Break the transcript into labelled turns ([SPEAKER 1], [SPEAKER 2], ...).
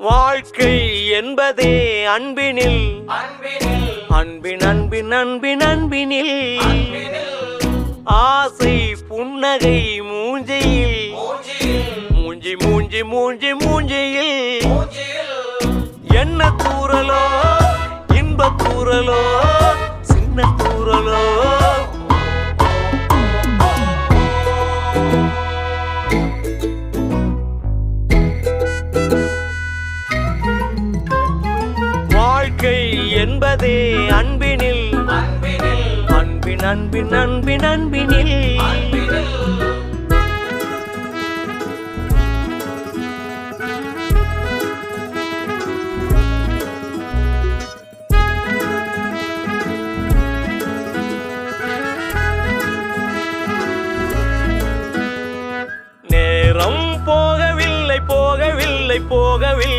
[SPEAKER 1] வாழ்க்கை என்பதே அன்பினில் அன்பின் அன்பின் அன்பின் அன்பினில் ஆசை புன்னகை மூஞ்சையில் மூஞ்சி மூஞ்சி மூஞ்சி மூஞ்சியில் என்ன தூரலோ இன்ப தூரலோ சின்ன தூரலோ வாழ்க்கை என்பதே அன்பினில் அன்பின் அன்பின் அன்பின் அன்பினில்